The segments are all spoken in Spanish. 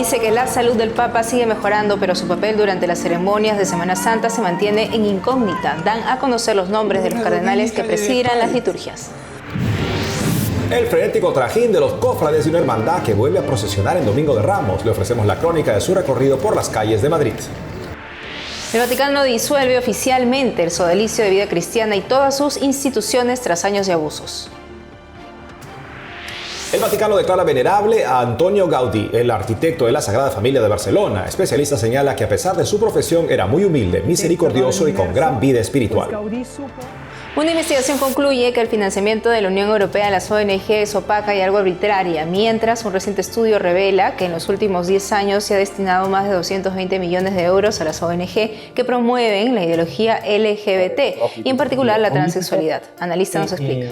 dice que la salud del Papa sigue mejorando, pero su papel durante las ceremonias de Semana Santa se mantiene en incógnita. Dan a conocer los nombres de los cardenales que presidirán las liturgias. El frenético trajín de los cofrades de una hermandad que vuelve a procesionar en Domingo de Ramos. Le ofrecemos la crónica de su recorrido por las calles de Madrid. El Vaticano disuelve oficialmente el Sodalicio de Vida Cristiana y todas sus instituciones tras años de abusos. El Vaticano declara venerable a Antonio Gaudí, el arquitecto de la Sagrada Familia de Barcelona. Especialista señala que a pesar de su profesión era muy humilde, misericordioso y con gran vida espiritual. Una investigación concluye que el financiamiento de la Unión Europea a las ONG es opaca y algo arbitraria, mientras un reciente estudio revela que en los últimos 10 años se ha destinado más de 220 millones de euros a las ONG que promueven la ideología LGBT y en particular la transexualidad. Analista nos explica.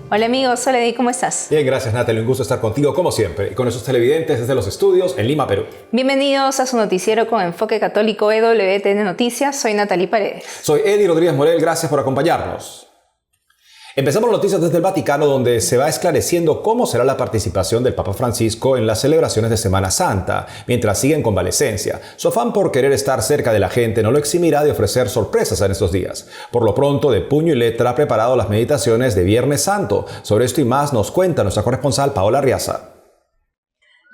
Hola amigos, hola Eddie, ¿cómo estás? Bien, gracias Natalie, un gusto estar contigo como siempre y con nuestros televidentes desde los estudios en Lima, Perú. Bienvenidos a su noticiero con enfoque católico EWTN Noticias, soy Natalie Paredes. Soy Eddie Rodríguez Morel, gracias por acompañarnos. Empezamos las noticias desde el Vaticano, donde se va esclareciendo cómo será la participación del Papa Francisco en las celebraciones de Semana Santa, mientras sigue en convalecencia. Su afán por querer estar cerca de la gente no lo eximirá de ofrecer sorpresas en estos días. Por lo pronto, de puño y letra ha preparado las meditaciones de Viernes Santo. Sobre esto y más nos cuenta nuestra corresponsal Paola Arriaza.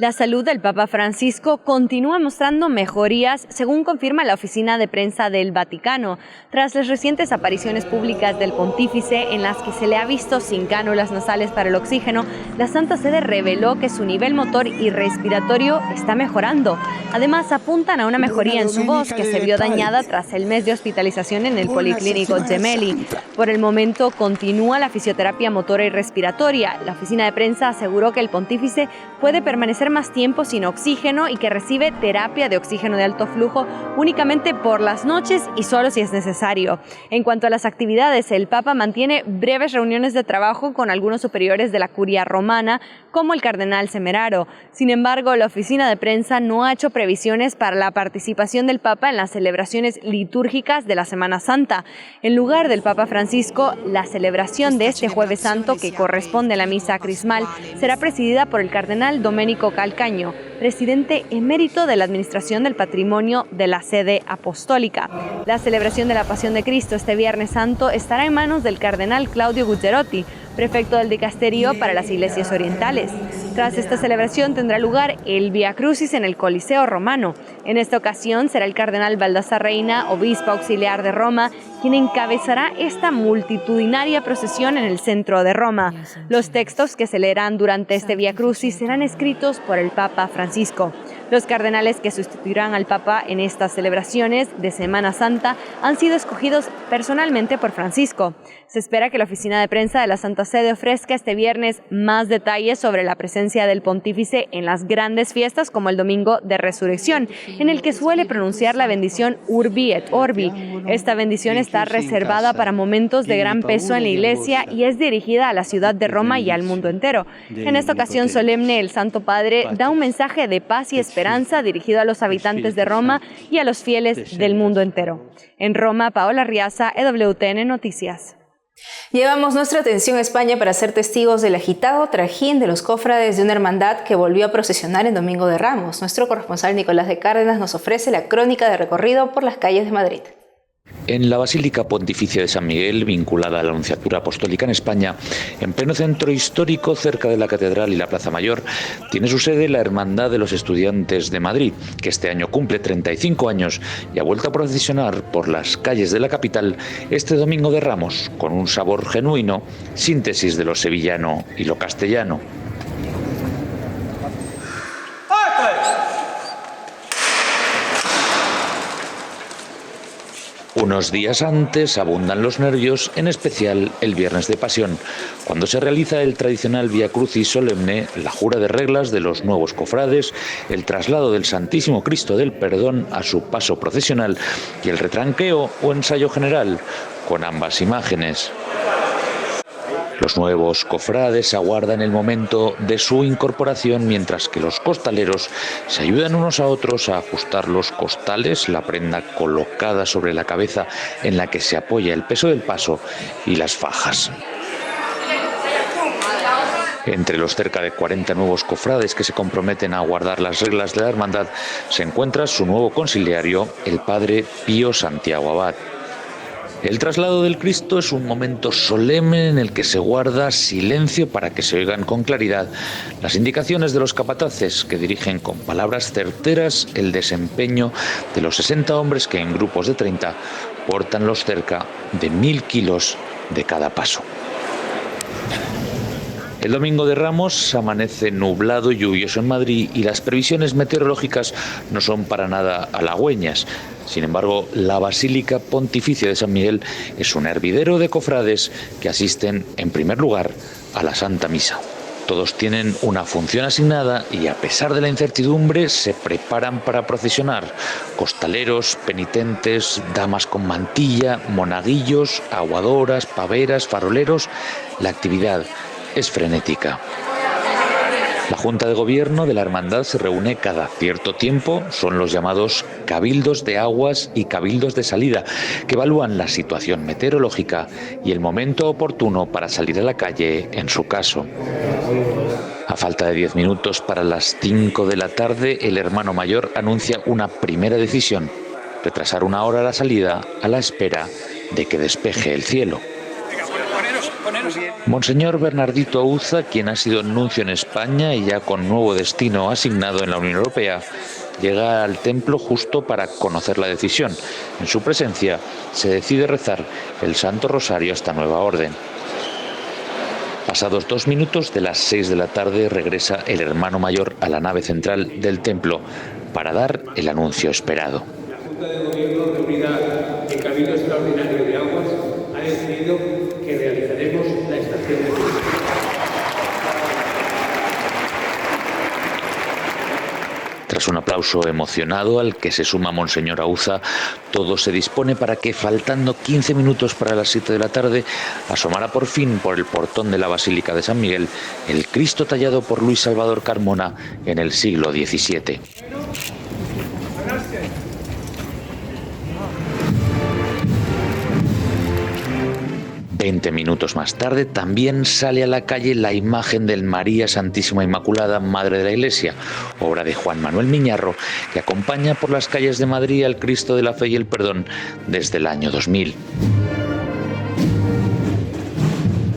La salud del Papa Francisco continúa mostrando mejorías, según confirma la oficina de prensa del Vaticano, tras las recientes apariciones públicas del pontífice en las que se le ha visto sin cánulas nasales para el oxígeno. La Santa Sede reveló que su nivel motor y respiratorio está mejorando. Además, apuntan a una mejoría en su voz, que se vio dañada tras el mes de hospitalización en el Policlínico Gemelli. Por el momento, continúa la fisioterapia motora y respiratoria. La oficina de prensa aseguró que el pontífice puede permanecer más tiempo sin oxígeno y que recibe terapia de oxígeno de alto flujo únicamente por las noches y solo si es necesario. En cuanto a las actividades, el Papa mantiene breves reuniones de trabajo con algunos superiores de la Curia Romana, como el cardenal Semeraro. Sin embargo, la oficina de prensa no ha hecho previsiones para la participación del Papa en las celebraciones litúrgicas de la Semana Santa. En lugar del Papa Francisco, la celebración de este Jueves Santo, que corresponde a la misa crismal, será presidida por el cardenal Domenico Calcaño, presidente emérito de la Administración del Patrimonio de la Sede Apostólica. La celebración de la Pasión de Cristo este Viernes Santo estará en manos del cardenal Claudio Gugerotti, prefecto del dicasterio para las iglesias orientales. Tras esta celebración tendrá lugar el Vía Crucis en el Coliseo Romano. En esta ocasión será el cardenal Baldassar Reina, obispo auxiliar de Roma, quien encabezará esta multitudinaria procesión en el centro de Roma. Los textos que se leerán durante este Vía Crucis serán escritos por el Papa Francisco. Los cardenales que sustituirán al Papa en estas celebraciones de Semana Santa han sido escogidos personalmente por Francisco. Se espera que la oficina de prensa de la Santa Sede ofrezca este viernes más detalles sobre la presencia del pontífice en las grandes fiestas como el Domingo de Resurrección, en el que suele pronunciar la bendición Urbi et Orbi. Esta bendición está reservada para momentos de gran peso en la Iglesia y es dirigida a la ciudad de Roma y al mundo entero. En esta ocasión solemne, el Santo Padre da un mensaje de paz y esperanza dirigido a los habitantes de Roma y a los fieles del mundo entero. En Roma, Paola Arriaza, EWTN Noticias. Llevamos nuestra atención a España para ser testigos del agitado trajín de los cofrades de una hermandad que volvió a procesionar en Domingo de Ramos. Nuestro corresponsal Nicolás de Cárdenas nos ofrece la crónica de recorrido por las calles de Madrid. En la Basílica Pontificia de San Miguel, vinculada a la Nunciatura Apostólica en España, en pleno centro histórico, cerca de la Catedral y la Plaza Mayor, tiene su sede la Hermandad de los Estudiantes de Madrid, que este año cumple 35 años y ha vuelto a procesionar por las calles de la capital este Domingo de Ramos, con un sabor genuino, síntesis de lo sevillano y lo castellano. Unos días antes abundan los nervios, en especial el Viernes de Pasión, cuando se realiza el tradicional Vía Crucis solemne, la jura de reglas de los nuevos cofrades, el traslado del Santísimo Cristo del Perdón a su paso procesional y el retranqueo o ensayo general con ambas imágenes. Los nuevos cofrades aguardan el momento de su incorporación, mientras que los costaleros se ayudan unos a otros a ajustar los costales, la prenda colocada sobre la cabeza en la que se apoya el peso del paso y las fajas. Entre los cerca de 40 nuevos cofrades que se comprometen a guardar las reglas de la hermandad se encuentra su nuevo conciliario, el padre Pío Santiago Abad. El traslado del Cristo es un momento solemne en el que se guarda silencio para que se oigan con claridad las indicaciones de los capataces, que dirigen con palabras certeras el desempeño de los 60 hombres que en grupos de 30 portan los cerca de 1000 kilos de cada paso. El domingo de Ramos amanece nublado y lluvioso en Madrid y las previsiones meteorológicas no son para nada halagüeñas. Sin embargo, la Basílica Pontificia de San Miguel es un hervidero de cofrades que asisten, en primer lugar, a la Santa Misa. Todos tienen una función asignada y, a pesar de la incertidumbre, se preparan para procesionar. Costaleros, penitentes, damas con mantilla, monaguillos, aguadoras, paveras, faroleros. La actividad es frenética. La Junta de Gobierno de la Hermandad se reúne cada cierto tiempo, son los llamados cabildos de aguas y cabildos de salida, que evalúan la situación meteorológica y el momento oportuno para salir a la calle en su caso. A falta de 10 minutos para las 5 de la tarde, el hermano mayor anuncia una primera decisión: retrasar 1 hora la salida a la espera de que despeje el cielo. Monseñor Bernardito Auza, quien ha sido nuncio en España y ya con nuevo destino asignado en la Unión Europea, llega al templo justo para conocer la decisión. En su presencia se decide rezar el Santo Rosario a esta nueva orden. Pasados 2 minutos de las 6 de la tarde regresa el hermano mayor a la nave central del templo para dar el anuncio esperado. La Junta de Gobierno reunida en Cabildo Extraordinario de Aguas ha decidido que realizaremos la estación de Cristo. Tras un aplauso emocionado al que se suma Monseñor Auza, todo se dispone para que, faltando 15 minutos para las 7 de la tarde, asomara por fin por el portón de la Basílica de San Miguel el Cristo tallado por Luis Salvador Carmona en el siglo XVII. 20 minutos más tarde también sale a la calle la imagen del María Santísima Inmaculada, Madre de la Iglesia, obra de Juan Manuel Miñarro, que acompaña por las calles de Madrid al Cristo de la Fe y el Perdón desde el año 2000.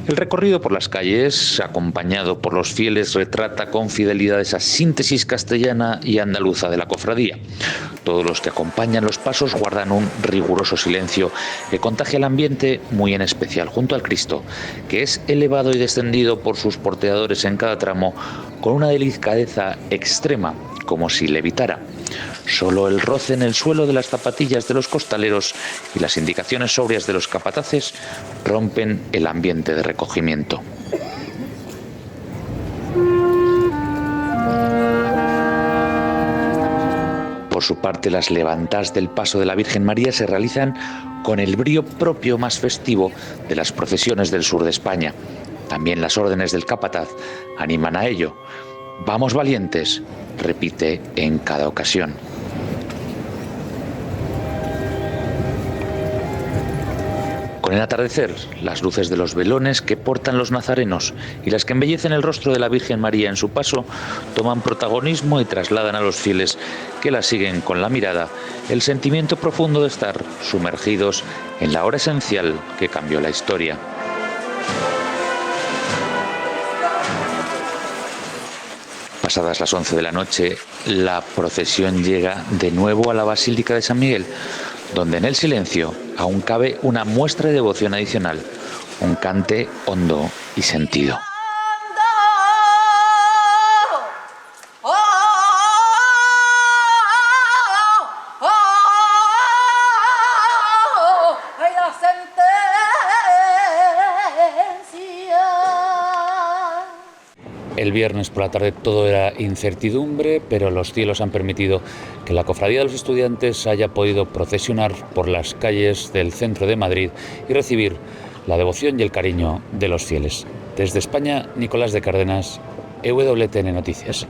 El recorrido por las calles, acompañado por los fieles, retrata con fidelidad esa síntesis castellana y andaluza de la cofradía. Todos los que acompañan los pasos guardan un riguroso silencio que contagia el ambiente, muy en especial junto al Cristo, que es elevado y descendido por sus porteadores en cada tramo con una delicadeza extrema, como si levitara. Solo el roce en el suelo de las zapatillas de los costaleros y las indicaciones sobrias de los capataces rompen el ambiente de recogimiento. Por su parte, las levantadas del paso de la Virgen María se realizan con el brío propio más festivo de las procesiones del sur de España. También las órdenes del capataz animan a ello. «Vamos valientes», repite en cada ocasión. Con el atardecer, las luces de los velones que portan los nazarenos y las que embellecen el rostro de la Virgen María en su paso toman protagonismo y trasladan a los fieles que la siguen con la mirada el sentimiento profundo de estar sumergidos en la hora esencial que cambió la historia. Pasadas las 11 de la noche, la procesión llega de nuevo a la Basílica de San Miguel, donde en el silencio aún cabe una muestra de devoción adicional, un cante hondo y sentido. El viernes por la tarde todo era incertidumbre, pero los cielos han permitido que la Cofradía de los Estudiantes haya podido procesionar por las calles del centro de Madrid y recibir la devoción y el cariño de los fieles. Desde España, Nicolás de Cárdenas, EWTN Noticias.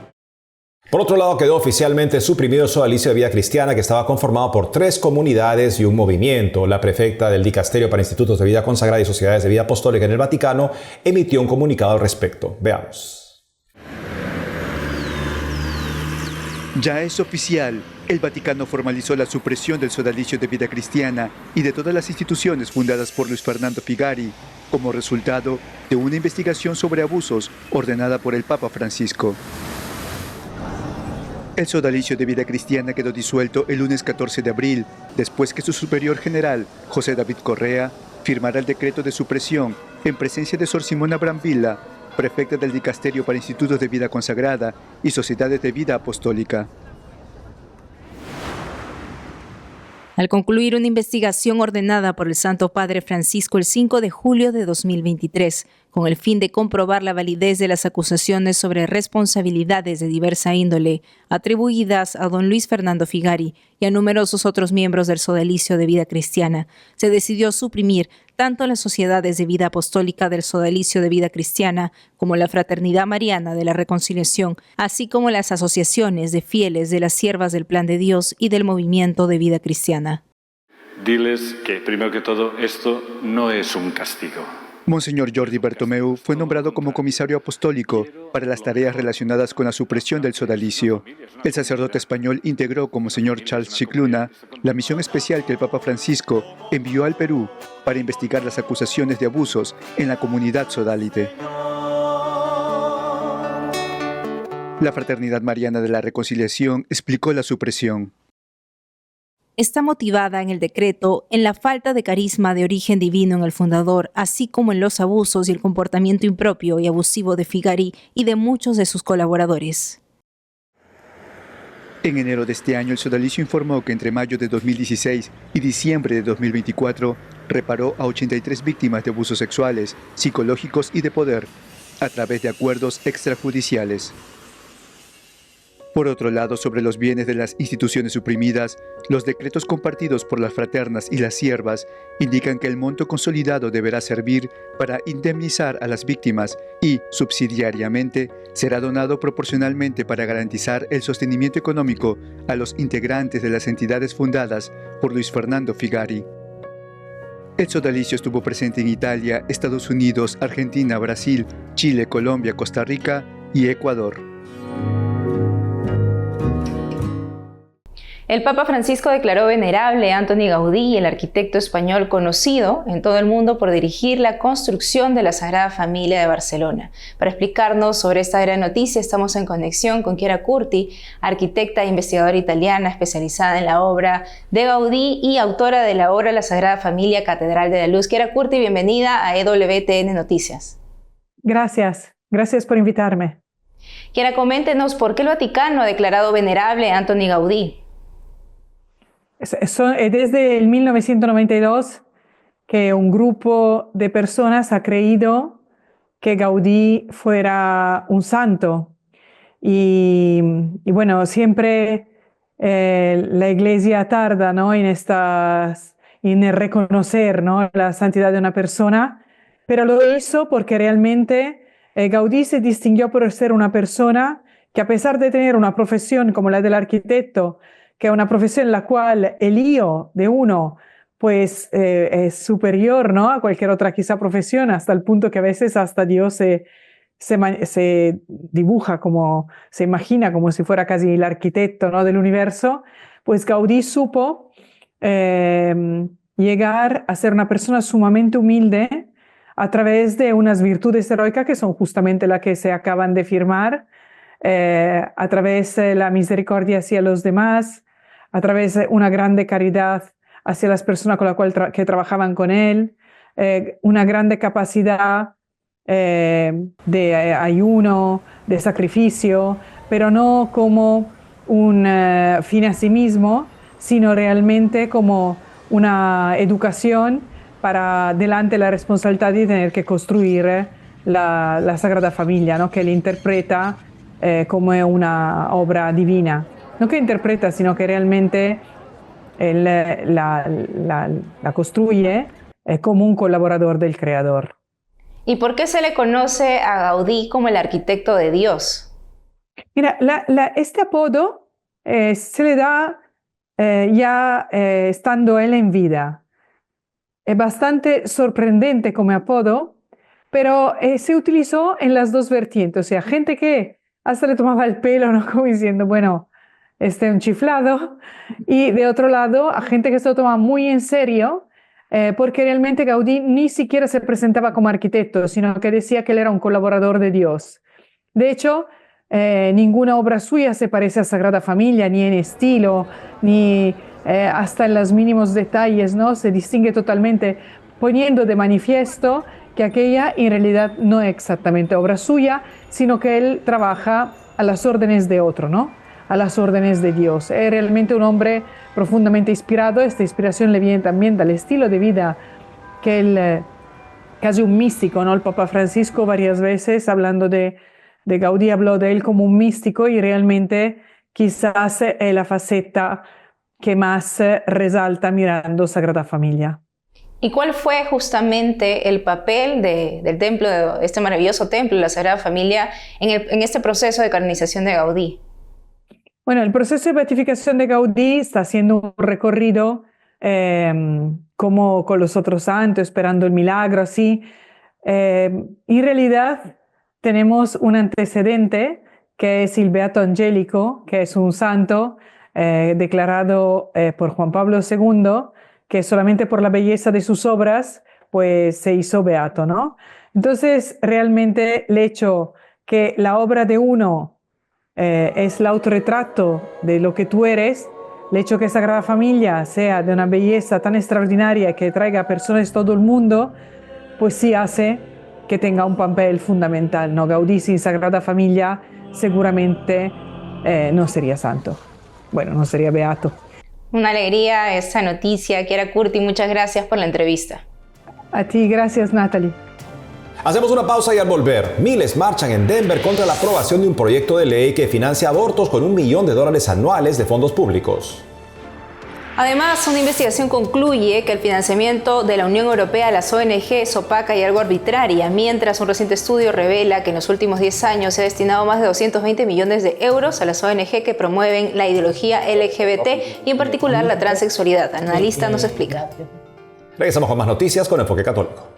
Por otro lado, quedó oficialmente suprimido el sodalicio de Vida Cristiana, que estaba conformado por 3 comunidades y un movimiento. La prefecta del Dicasterio para Institutos de Vida Consagrada y Sociedades de Vida Apostólica en el Vaticano emitió un comunicado al respecto. Veamos. Ya es oficial. El Vaticano formalizó la supresión del sodalicio de Vida Cristiana y de todas las instituciones fundadas por Luis Fernando Figari, como resultado de una investigación sobre abusos ordenada por el Papa Francisco. El sodalicio de Vida Cristiana quedó disuelto el lunes 14 de abril, después que su superior general, José David Correa, firmara el decreto de supresión en presencia de Sor Simona Brambilla, prefecta del Dicasterio para Institutos de Vida Consagrada y Sociedades de Vida Apostólica. Al concluir una investigación ordenada por el Santo Padre Francisco el 5 de julio de 2023, con el fin de comprobar la validez de las acusaciones sobre responsabilidades de diversa índole atribuidas a don Luis Fernando Figari y a numerosos otros miembros del sodalicio de Vida Cristiana, se decidió suprimir tanto las sociedades de vida apostólica del sodalicio de Vida Cristiana como la Fraternidad Mariana de la Reconciliación, así como las asociaciones de fieles de las siervas del Plan de Dios y del Movimiento de Vida Cristiana. Diles que, primero que todo, esto no es un castigo. Monseñor Jordi Bertomeu fue nombrado como comisario apostólico para las tareas relacionadas con la supresión del sodalicio. El sacerdote español integró con Monseñor Charles Chicluna la misión especial que el Papa Francisco envió al Perú para investigar las acusaciones de abusos en la comunidad sodalite. La Fraternidad Mariana de la Reconciliación explicó la supresión. Está motivada en el decreto en la falta de carisma de origen divino en el fundador, así como en los abusos y el comportamiento impropio y abusivo de Figari y de muchos de sus colaboradores. En enero de este año, el sodalicio informó que entre mayo de 2016 y diciembre de 2024 reparó a 83 víctimas de abusos sexuales, psicológicos y de poder, a través de acuerdos extrajudiciales. Por otro lado, sobre los bienes de las instituciones suprimidas, los decretos compartidos por las fraternas y las siervas indican que el monto consolidado deberá servir para indemnizar a las víctimas y, subsidiariamente, será donado proporcionalmente para garantizar el sostenimiento económico a los integrantes de las entidades fundadas por Luis Fernando Figari. El sodalicio estuvo presente en Italia, Estados Unidos, Argentina, Brasil, Chile, Colombia, Costa Rica y Ecuador. El Papa Francisco declaró venerable a Antoni Gaudí, el arquitecto español conocido en todo el mundo por dirigir la construcción de la Sagrada Familia de Barcelona. Para explicarnos sobre esta gran noticia, estamos en conexión con Chiara Curti, arquitecta e investigadora italiana especializada en la obra de Gaudí y autora de la obra La Sagrada Familia, Catedral de la Luz. Chiara Curti, bienvenida a EWTN Noticias. Gracias por invitarme. Chiara, coméntenos por qué el Vaticano ha declarado venerable a Antoni Gaudí. Desde el 1992 que un grupo de personas ha creído que Gaudí fuera un santo. Y bueno, siempre la Iglesia tarda, ¿no?, en reconocer, ¿no?, la santidad de una persona, pero lo hizo porque realmente Gaudí se distinguió por ser una persona que, a pesar de tener una profesión como la del arquitecto, que es una profesión en la cual el lío de uno pues es superior, ¿no?, a cualquier otra quizá profesión, hasta el punto que a veces hasta Dios se dibuja como, se imagina como si fuera casi el arquitecto, ¿no?, del universo. Pues Gaudí supo llegar a ser una persona sumamente humilde a través de unas virtudes heroicas que son justamente las que se acaban de firmar, a través de la misericordia hacia los demás, a través de una grande caridad hacia las personas con las cuales que trabajaban con él, una grande capacidad de ayuno, de sacrificio, pero no como un fin a sí mismo, sino realmente como una educación para delante la responsabilidad de tener que construir la Sagrada Familia, ¿no?, que él interpreta como una obra divina. No que interpreta, sino que realmente él la construye como un colaborador del Creador. ¿Y por qué se le conoce a Gaudí como el arquitecto de Dios? Mira, este apodo se le da ya estando él en vida. Es bastante sorprendente como apodo, pero se utilizó en las dos vertientes. O sea, gente que hasta le tomaba el pelo, ¿no? Como diciendo, bueno, este es un chiflado. Y de otro lado, a gente que se lo toma muy en serio, porque realmente Gaudí ni siquiera se presentaba como arquitecto, sino que decía que él era un colaborador de Dios. De hecho, ninguna obra suya se parece a Sagrada Familia, ni en estilo, ni hasta en los mínimos detalles, ¿no? Se distingue totalmente, poniendo de manifiesto que aquella en realidad no es exactamente obra suya, sino que él trabaja a las órdenes de otro, ¿no? A las órdenes de Dios. Es realmente un hombre profundamente inspirado. Esta inspiración le viene también del estilo de vida que él, casi un místico, ¿no? El Papa Francisco varias veces, hablando de Gaudí, habló de él como un místico y realmente quizás es la faceta que más resalta mirando Sagrada Familia. ¿Y cuál fue justamente el papel del templo, de este maravilloso templo, la Sagrada Familia, en este proceso de canonización de Gaudí? Bueno, el proceso de beatificación de Gaudí está haciendo un recorrido como con los otros santos, esperando el milagro, así. En realidad tenemos un antecedente que es el Beato Angélico, que es un santo declarado por Juan Pablo II, que solamente por la belleza de sus obras pues se hizo beato, ¿no? Entonces, realmente el hecho que la obra de uno es el autorretrato de lo que tú eres, el hecho que Sagrada Familia sea de una belleza tan extraordinaria que traiga a personas de todo el mundo, pues sí hace que tenga un papel fundamental, ¿no? Gaudí sin Sagrada Familia seguramente no sería santo. Bueno, no sería beato. Una alegría esta noticia. Chiara Curti, muchas gracias por la entrevista. A ti, gracias, Natalie. Hacemos una pausa y al volver, miles marchan en Denver contra la aprobación de un proyecto de ley que financia abortos con $1 millón anuales de fondos públicos. Además, una investigación concluye que el financiamiento de la Unión Europea a las ONG es opaca y algo arbitraria, mientras un reciente estudio revela que en los últimos 10 años se ha destinado más de 220 millones de euros a las ONG que promueven la ideología LGBT y en particular la transexualidad. El analista nos explica. Regresamos con más noticias con Enfoque Católico.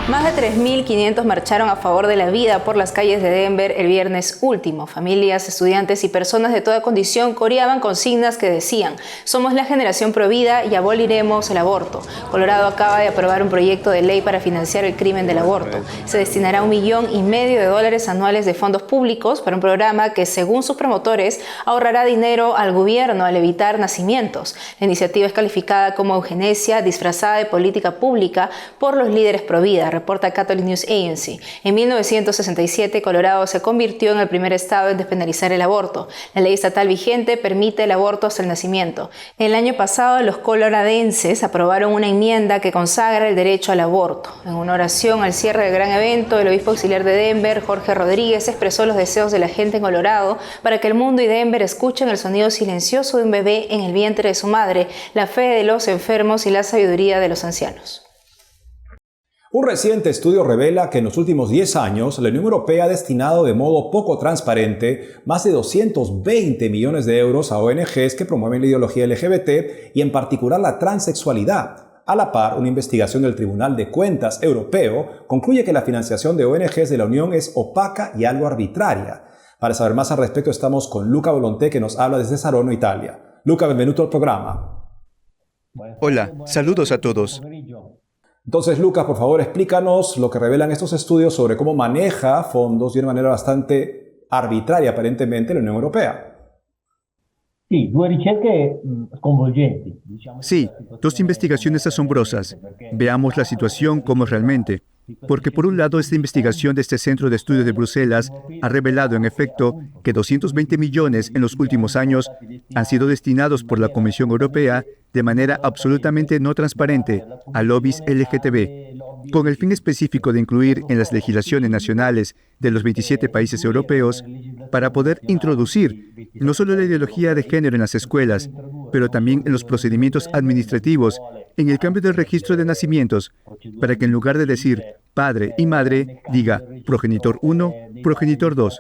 Más de 3.500 marcharon a favor de la vida por las calles de Denver el viernes último. Familias, estudiantes y personas de toda condición coreaban consignas que decían: somos la generación provida y aboliremos el aborto. Colorado acaba de aprobar un proyecto de ley para financiar el crimen del aborto. Se destinará $1,5 millones anuales de fondos públicos para un programa que, según sus promotores, ahorrará dinero al gobierno al evitar nacimientos. La iniciativa es calificada como eugenesia disfrazada de política pública por los líderes provida, reporta Catholic News Agency. En 1967, Colorado se convirtió en el primer estado en despenalizar el aborto. La ley estatal vigente permite el aborto hasta el nacimiento. El año pasado, los coloradenses aprobaron una enmienda que consagra el derecho al aborto. En una oración al cierre del gran evento, el obispo auxiliar de Denver, Jorge Rodríguez, expresó los deseos de la gente en Colorado para que el mundo y Denver escuchen el sonido silencioso de un bebé en el vientre de su madre, la fe de los enfermos y la sabiduría de los ancianos. Un reciente estudio revela que en los últimos 10 años la Unión Europea ha destinado de modo poco transparente más de 220 millones de euros a ONGs que promueven la ideología LGBT y en particular la transexualidad. A la par, una investigación del Tribunal de Cuentas Europeo concluye que la financiación de ONGs de la Unión es opaca y algo arbitraria. Para saber más al respecto estamos con Luca Volonté, que nos habla desde Saronno, Italia. Luca, bienvenido al programa. Hola, saludos a todos. Entonces, Lucas, por favor, explícanos lo que revelan estos estudios sobre cómo maneja fondos de una manera bastante arbitraria, aparentemente, la Unión Europea. Sí, dos investigaciones asombrosas. Veamos la situación como realmente. Porque por un lado, esta investigación de este Centro de Estudios de Bruselas ha revelado en efecto que 220 millones en los últimos años han sido destinados por la Comisión Europea de manera absolutamente no transparente a lobbies LGTB, con el fin específico de incluir en las legislaciones nacionales de los 27 países europeos para poder introducir no solo la ideología de género en las escuelas, pero también en los procedimientos administrativos, en el cambio del registro de nacimientos, para que en lugar de decir padre y madre, diga progenitor 1, progenitor 2.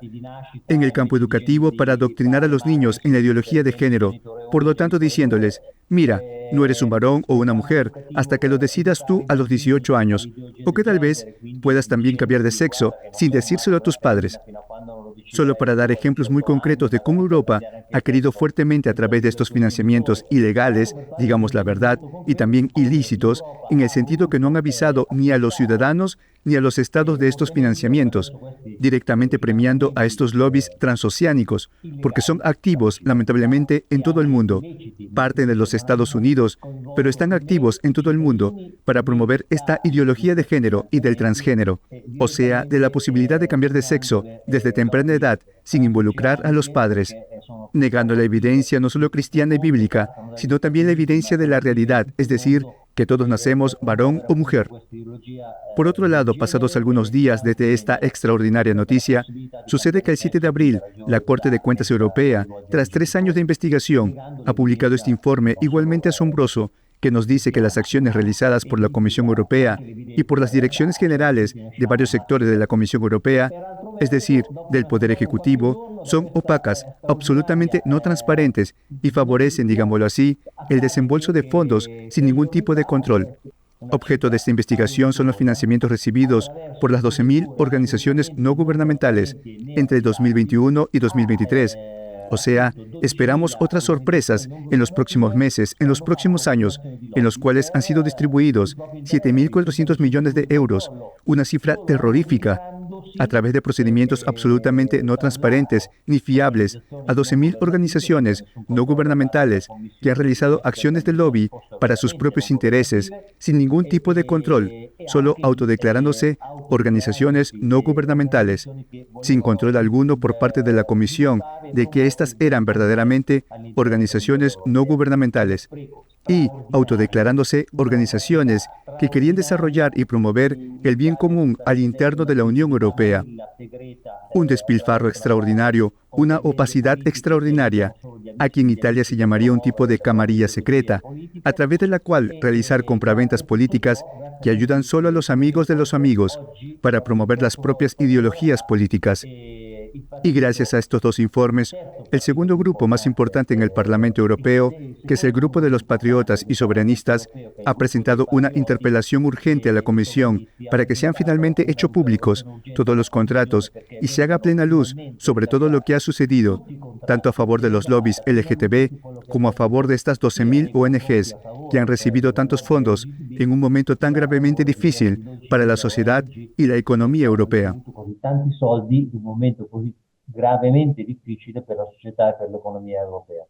En el campo educativo, para adoctrinar a los niños en la ideología de género, por lo tanto diciéndoles, mira, no eres un varón o una mujer hasta que lo decidas tú a los 18 años, o que tal vez puedas también cambiar de sexo sin decírselo a tus padres. Solo para dar ejemplos muy concretos de cómo Europa ha querido fuertemente a través de estos financiamientos ilegales, digamos la verdad, y también ilícitos, en el sentido que no han avisado ni a los ciudadanos ni a los estados de estos financiamientos, directamente premiando a estos lobbies transoceánicos, porque son activos, lamentablemente, en todo el mundo. Parten de los Estados Unidos, pero están activos en todo el mundo para promover esta ideología de género y del transgénero, o sea, de la posibilidad de cambiar de sexo desde temprana edad sin involucrar a los padres, negando la evidencia no solo cristiana y bíblica, sino también la evidencia de la realidad, es decir, que todos nacemos varón o mujer. Por otro lado, pasados algunos días desde esta extraordinaria noticia, sucede que el 7 de abril, la Corte de Cuentas Europea, tras 3 años de investigación, ha publicado este informe igualmente asombroso que nos dice que las acciones realizadas por la Comisión Europea y por las direcciones generales de varios sectores de la Comisión Europea, es decir, del Poder Ejecutivo, son opacas, absolutamente no transparentes y favorecen, digámoslo así, el desembolso de fondos sin ningún tipo de control. Objeto de esta investigación son los financiamientos recibidos por las 12.000 organizaciones no gubernamentales entre el 2021 y 2023. O sea, esperamos otras sorpresas en los próximos meses, en los próximos años, en los cuales han sido distribuidos 7.400 millones de euros, una cifra terrorífica, a través de procedimientos absolutamente no transparentes ni fiables, a 12.000 organizaciones no gubernamentales que han realizado acciones de lobby para sus propios intereses, sin ningún tipo de control, solo autodeclarándose organizaciones no gubernamentales, sin control alguno por parte de la Comisión de que estas eran verdaderamente organizaciones no gubernamentales, y autodeclarándose organizaciones que querían desarrollar y promover el bien común al interno de la Unión Europea. Un despilfarro extraordinario, una opacidad extraordinaria, a quien en Italia se llamaría un tipo de camarilla secreta, a través de la cual realizar compraventas políticas que ayudan solo a los amigos de los amigos para promover las propias ideologías políticas. Y gracias a estos dos informes, el segundo grupo más importante en el Parlamento Europeo, que es el grupo de los patriotas y soberanistas, ha presentado una interpelación urgente a la Comisión para que sean finalmente hechos públicos todos los contratos y se haga plena luz sobre todo lo que ha sucedido, tanto a favor de los lobbies LGTB como a favor de estas 12.000 ONGs que han recibido tantos fondos en un momento tan gravemente difícil para la sociedad y la economía europea. Gravemente difficile per la società e per l'economia europea.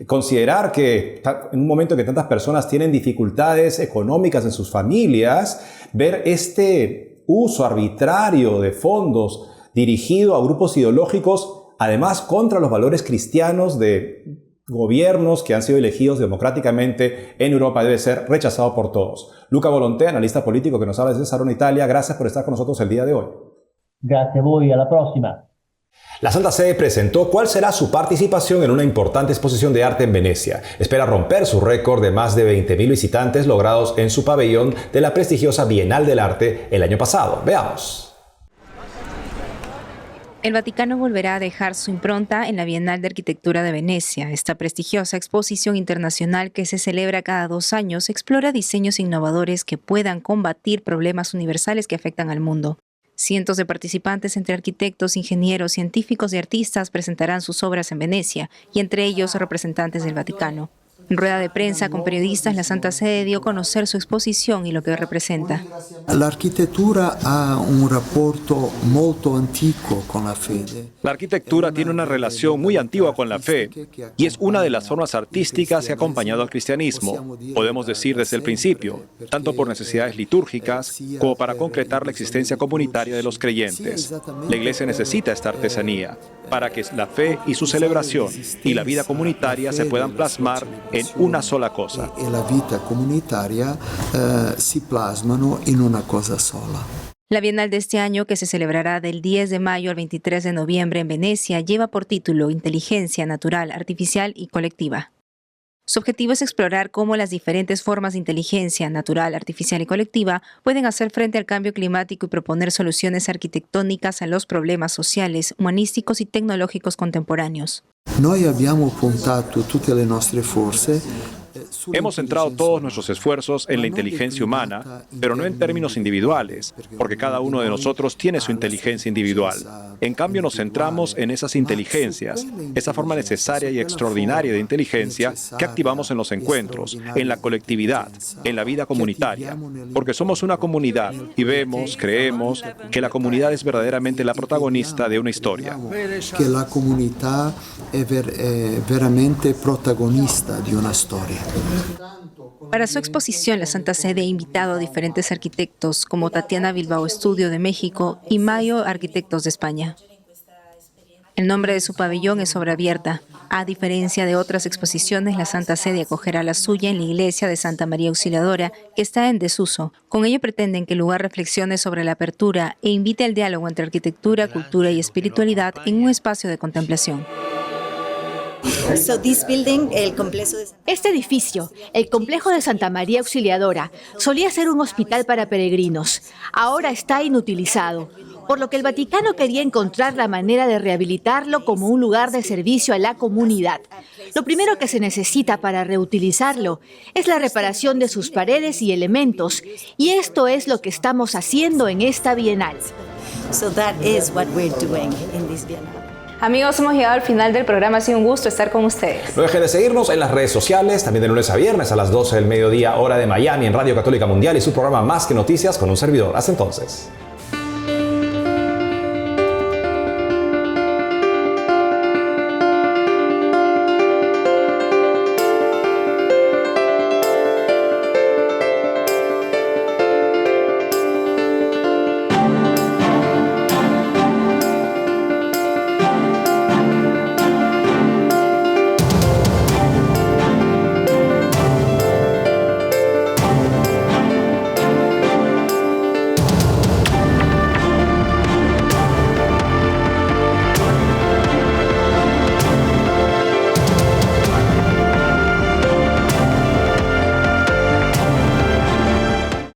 Considerar que en un momento que tantas personas tienen dificultades económicas en sus familias, ver este uso arbitrario de fondos dirigido a grupos ideológicos, además contra los valores cristianos de gobiernos que han sido elegidos democráticamente en Europa, debe ser rechazado por todos. Luca Volonté, analista político que nos habla desde Saronno, Italia, gracias por estar con nosotros el día de hoy. Grazie a voi, alla prossima. La Santa Sede presentó cuál será su participación en una importante exposición de arte en Venecia. Espera romper su récord de más de 20.000 visitantes logrados en su pabellón de la prestigiosa Bienal del Arte el año pasado. Veamos. El Vaticano volverá a dejar su impronta en la Bienal de Arquitectura de Venecia. Esta prestigiosa exposición internacional que se celebra cada 2 años explora diseños innovadores que puedan combatir problemas universales que afectan al mundo. Cientos de participantes entre arquitectos, ingenieros, científicos y artistas presentarán sus obras en Venecia, y entre ellos representantes del Vaticano. En rueda de prensa con periodistas, la Santa Sede dio a conocer su exposición y lo que representa. La arquitectura ha un rapporto molto antico con la fede. La arquitectura tiene una relación muy antigua con la fe y es una de las formas artísticas que ha acompañado al cristianismo, podemos decir desde el principio, tanto por necesidades litúrgicas como para concretar la existencia comunitaria de los creyentes. La Iglesia necesita esta artesanía para que la fe y su celebración y la vida comunitaria se puedan plasmar en una sola cosa. Y la vida comunitaria si plasmano en una cosa sola. La Bienal de este año, que se celebrará del 10 de mayo al 23 de noviembre en Venecia, lleva por título Inteligencia Natural, Artificial y Colectiva. Su objetivo es explorar cómo las diferentes formas de inteligencia natural, artificial y colectiva pueden hacer frente al cambio climático y proponer soluciones arquitectónicas a los problemas sociales, humanísticos y tecnológicos contemporáneos. Noi abbiamo puntato tutte le nostre forze. Hemos centrado todos nuestros esfuerzos en la inteligencia humana, pero no en términos individuales, porque cada uno de nosotros tiene su inteligencia individual. En cambio, nos centramos en esas inteligencias, esa forma necesaria y extraordinaria de inteligencia que activamos en los encuentros, en la colectividad, en la vida comunitaria, porque somos una comunidad y creemos que la comunidad es verdaderamente la protagonista de una historia. Que la comunità è veramente protagonista di una storia. Para su exposición, la Santa Sede ha invitado a diferentes arquitectos como Tatiana Bilbao Estudio de México y Mayo Arquitectos de España. El nombre de su pabellón es obra abierta. A diferencia de otras exposiciones, la Santa Sede acogerá la suya en la iglesia de Santa María Auxiliadora, que está en desuso. Con ello pretenden que el lugar reflexione sobre la apertura e invite al diálogo entre arquitectura, cultura y espiritualidad en un espacio de contemplación. Este edificio, el complejo de Santa María Auxiliadora, solía ser un hospital para peregrinos. Ahora está inutilizado, por lo que el Vaticano quería encontrar la manera de rehabilitarlo como un lugar de servicio a la comunidad. Lo primero que se necesita para reutilizarlo es la reparación de sus paredes y elementos, y esto es lo que estamos haciendo en esta Bienal. Amigos, hemos llegado al final del programa. Ha sido un gusto estar con ustedes. No dejen de seguirnos en las redes sociales, también de lunes a viernes a las 12 del mediodía, hora de Miami, en Radio Católica Mundial y su programa Más que Noticias con un servidor. Hasta entonces.